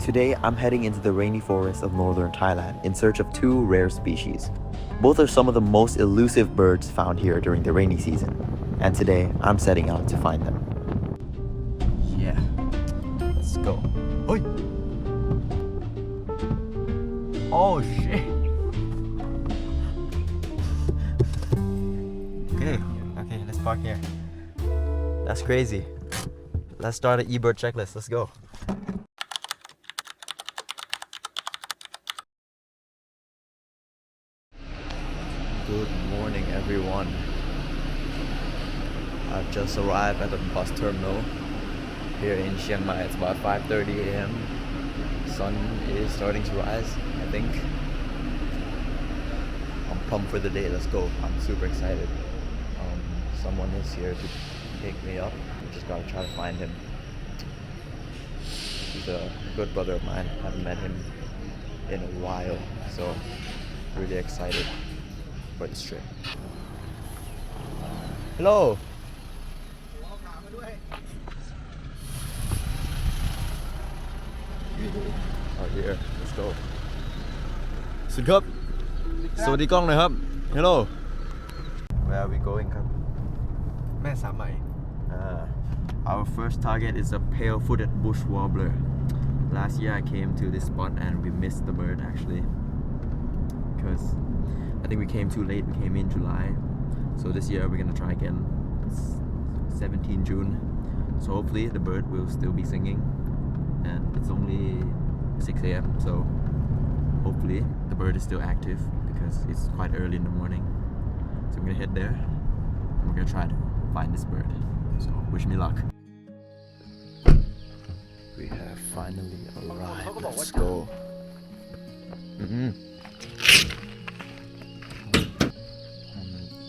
Today, I'm heading into the rainy forests of northern Thailand in search of two rare species. Both are some of the most elusive birds found here during the rainy season, and today I'm setting out to find them. Yeah, let's go. Oi! Oh shit! Okay, let's park here. That's crazy. Let's start an eBird checklist. Let's go. Good morning, everyone. I've just arrived at the bus terminal here in Chiang Mai. It's about 5:30 a.m. Sun is starting to rise, I think. I'm pumped for the day. Let's go. I'm super excited. Someone is here to pick me up. Just gotta try to find him. He's a good brother of mine. I haven't met him in a while, so really excited for this trip. Hello. Oh, here. Let's go. สวัสดีครับ สวัสดีกล้องหน่อยครับ Hello. Where are we going ครับ แม่สามไหม Our first target is a pale-footed bush warbler. Last year I came to this spot and we missed the bird actually, because I think we came too late. We came in July, so this year we're gonna try again. It's 17 June, so hopefully the bird will still be singing, and it's only 6 a.m. so hopefully the bird is still active because it's quite early in the morning. So I'm gonna head there and we're gonna try to find this bird. So wish me luck. We have finally arrived. Let's go.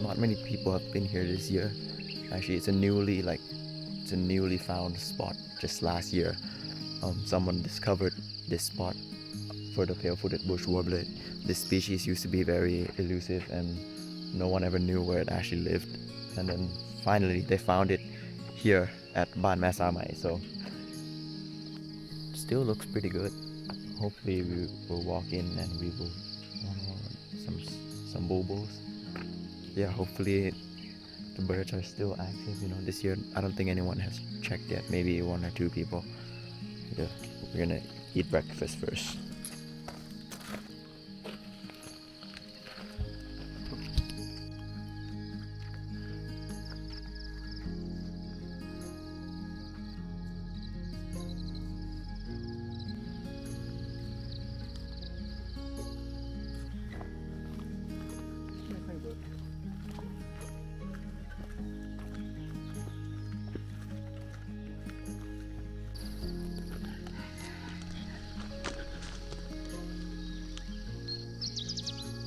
Not many people have been here this year. Actually, it's a newly found spot. Just last year, someone discovered this spot for the pale-footed bush warbler. This species used to be very elusive and no one ever knew where it actually lived. And then finally they found it here at Ban Mae Sa Mai. So still looks pretty good. Hopefully we will walk in and we will some bulbuls. Yeah, hopefully the birds are still active. This year I don't think anyone has checked yet. Maybe one or two people. Yeah, we're gonna eat breakfast first.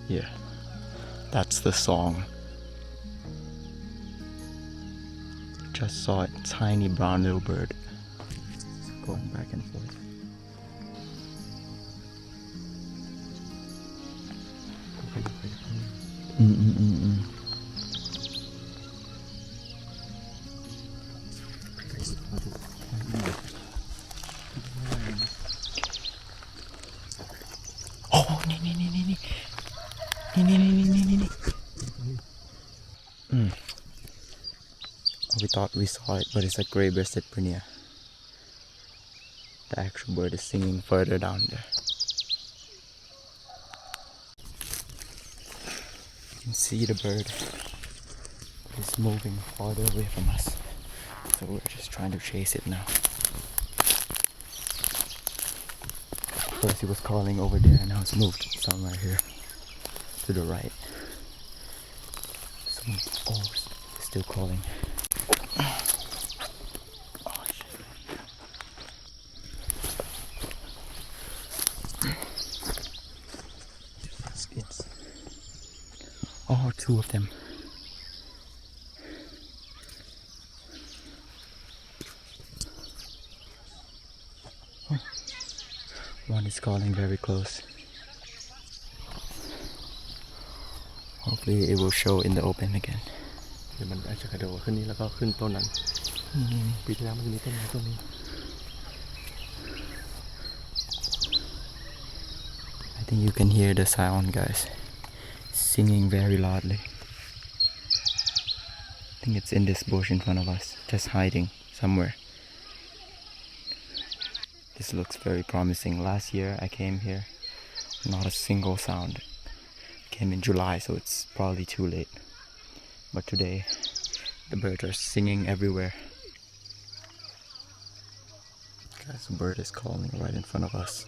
Yeah, that's the song. Just saw a tiny brown little bird going back and forth. Oh, nee. We thought we saw it, but it's a gray-breasted prinia. The actual bird is singing further down there. You can see the bird is moving farther away from us, so we're just trying to chase it now. First it was calling over there, and now it's moved somewhere here to the right. It's still calling. Oh shit. It's two of them. One is calling very close. Hopefully it will show in the open again. เดี๋ยวมันอาจจะกระโดดขึ้นนี้แล้วก็ขึ้นต้นนั้นปีที่แล้วมันจะมีต้นไม้ต้นนี้ think you can hear the sound, guys. Singing very loudly. I think it's in this bush in front of us, just hiding somewhere. This looks very promising. Last year I came here, not a single sound. Came in July, so it's probably too late. But today, the birds are singing everywhere. Guys, a bird is calling right in front of us.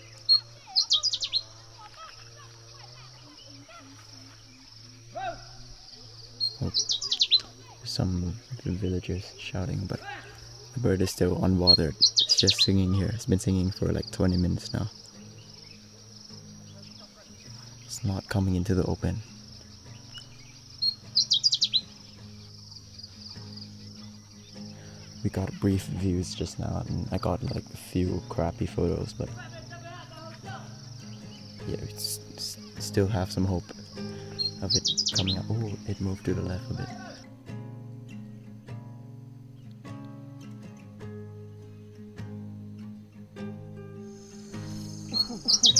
Oh, some villagers shouting, but the bird is still unbothered. It's just singing here. It's been singing for like 20 minutes now. It's not coming into the open. We got brief views just now, and I got like a few crappy photos, but yeah, it's still have some hope of it coming up. Oh, it moved to the left a bit.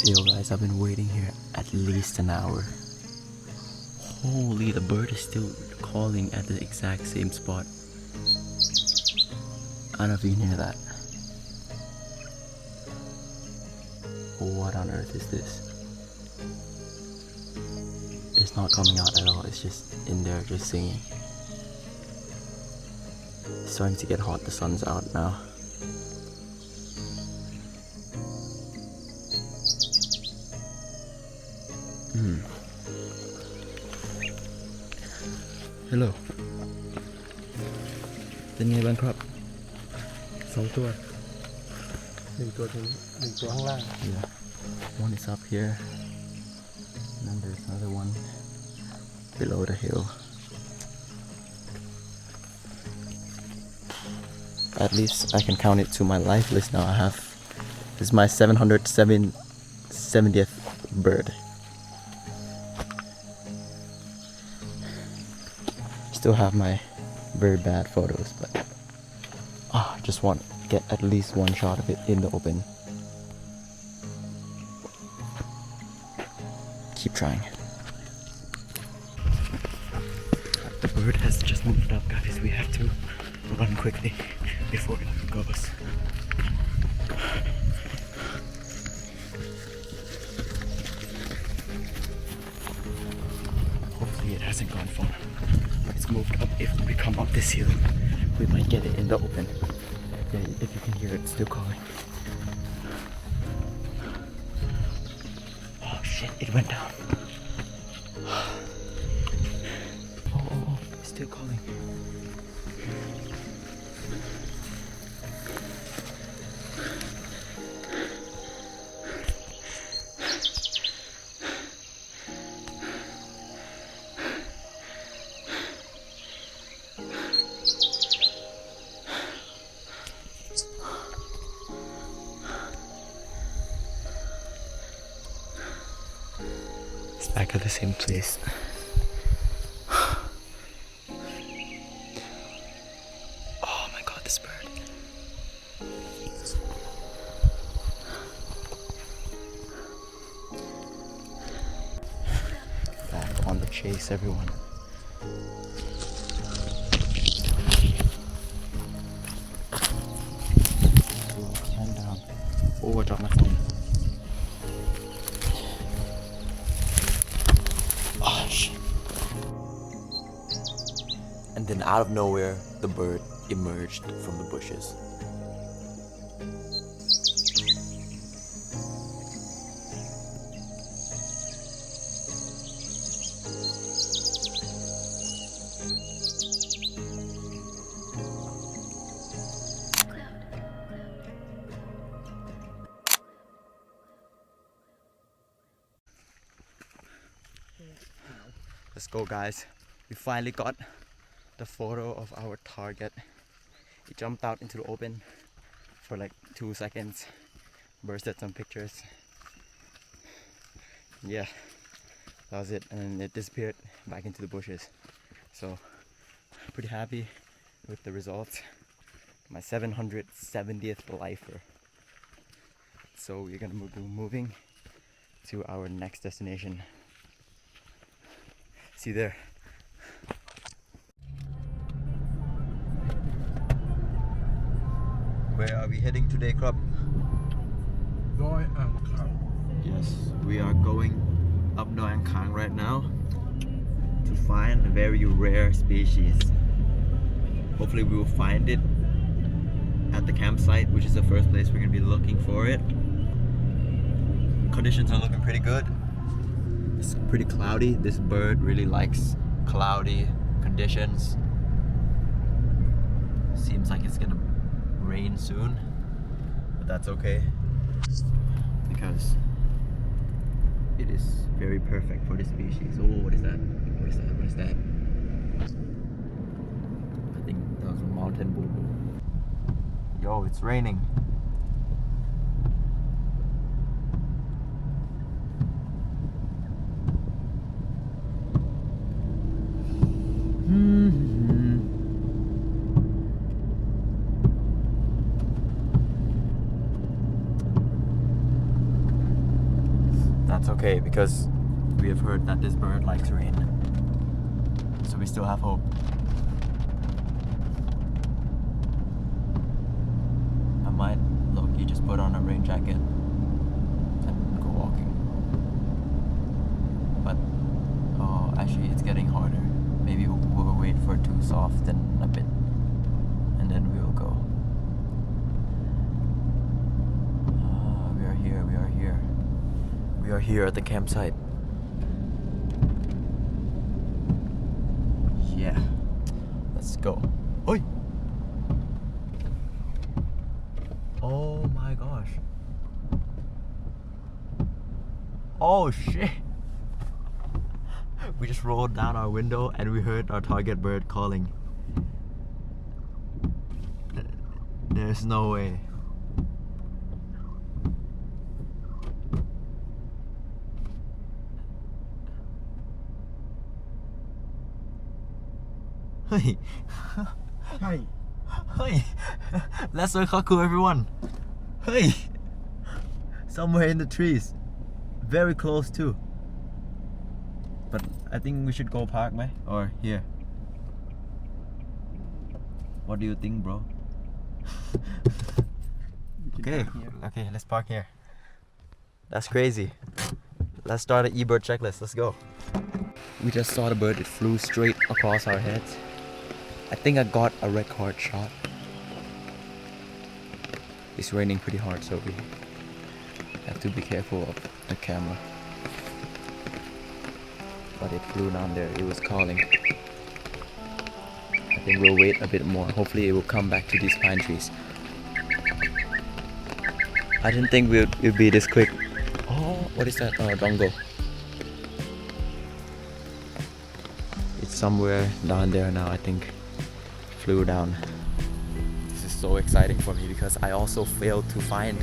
Yo guys, I've been waiting here at least an hour. Holy, the bird is still calling at the exact same spot. I don't know if you can hear that. What on earth is this? It's not coming out at all, it's just in there just singing. It's starting to get hot, the sun's out now. Hello. เป็นไงบ้างครับ 2 ตัว1 ตัวตรงนี้1 ตัวข้างล่าง Yeah. One is up here. And then there's another one below the hill. At least I can count it to my life list now. This is my 770th bird. Still have my very bad photos, but just want to get at least one shot of it in the open. Keep trying. The bird has just moved up, guys. We have to run quickly before it goes. Hopefully it hasn't gone far. It's moved up. If we come up this hill, we might get it in the open. Yeah, if you can hear it, it's still calling. Oh shit, it went down. Oh, it's still calling. Back at the same place. Oh my god, this bird. Back on the chase, everyone. Hand down. Oh, I dropped my phone. And then out of nowhere, the bird emerged from the bushes. Let's go, guys. We finally got the photo of our target. He jumped out into the open for like 2 seconds, bursted some pictures. Yeah, that was it, and it disappeared back into the bushes. So pretty happy with the results. My 770th lifer. So we're gonna be moving to our next destination. See you there. Where are we heading today, Club? Yes, we are going up North Khang right now to find a very rare species. Hopefully we will find it at the campsite, which is the first place we're going to be looking for it. Conditions are looking pretty good. It's pretty cloudy. This bird really likes cloudy conditions. Seems like it's gonna rain soon, but that's okay because it is very perfect for this species. Oh, what is that? What is that? What is that? I think that was a mountain boo-boo. Yo, it's raining. That's okay because we have heard that this bird likes rain, so we still have hope. I might low-key just put on a rain jacket and go walking, but oh, actually it's getting harder. Maybe we'll wait for it to soften a bit and then we will go. We are here, we are here. We are here at the campsite. Yeah, let's go. Oi! Oh my gosh. Oh shit! We just rolled down our window and we heard our target bird calling. There's no way. Hey! Hi. Hey! Let's go Cuckoo, everyone! Hey! Somewhere in the trees. Very close too. But I think we should go park, man, or here. What do you think, bro? Okay, okay, let's park here. That's crazy. Let's start an eBird checklist. Let's go. We just saw the bird. It flew straight across our heads. I think I got a record shot. It's raining pretty hard, so we have to be careful of the camera. But it flew down there. It was calling. I think we'll wait a bit more. Hopefully it will come back to these pine trees. I didn't think it would be this quick. Oh, what is that? Oh, dongo. It's somewhere down there now, I think. Flew down. This is so exciting for me because I also failed to find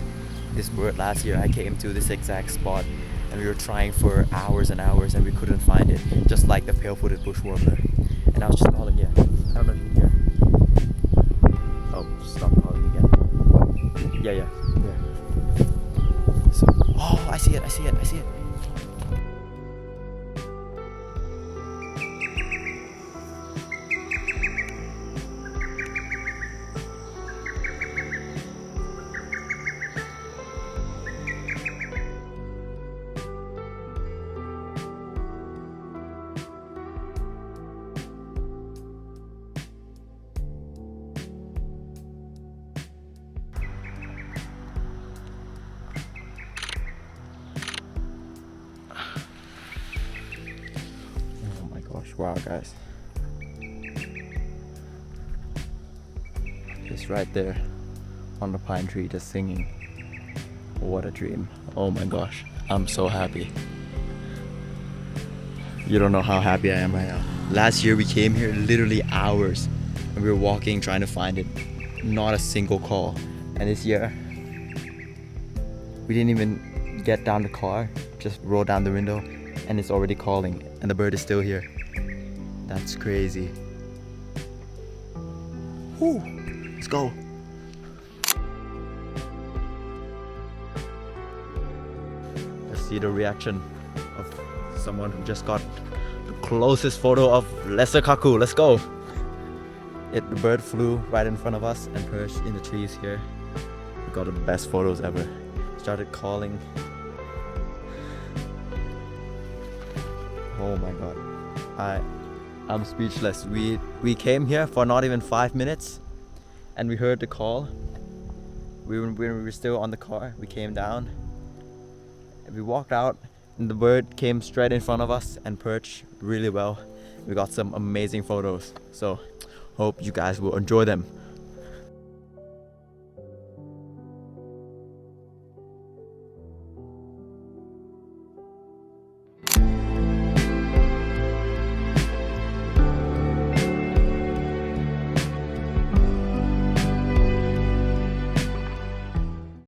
this bird last year. I came to this exact spot and we were trying for hours and hours and we couldn't find it, just like the pale-footed bush warbler. And I was just calling, yeah. I don't know if you can hear. Oh, stop calling again. Yeah. So, oh, I see it. Wow, guys, it's right there on the pine tree just singing. What a dream. Oh my gosh, I'm so happy. You don't know how happy I am right now. Last year we came here literally hours and we were walking trying to find it, not a single call. And this year we didn't even get down the car, just roll down the window and it's already calling and the bird is still here. That's crazy. Woo! Let's go. Let's see the reaction of someone who just got the closest photo of lesser cuckoo. Let's go. The bird flew right in front of us and perched in the trees here. We got the best photos ever. Started calling. Oh my god. I'm speechless. We came here for not even 5 minutes and we heard the call. We were still on the car. We came down and we walked out and the bird came straight in front of us and perched really well. We got some amazing photos. So hope you guys will enjoy them.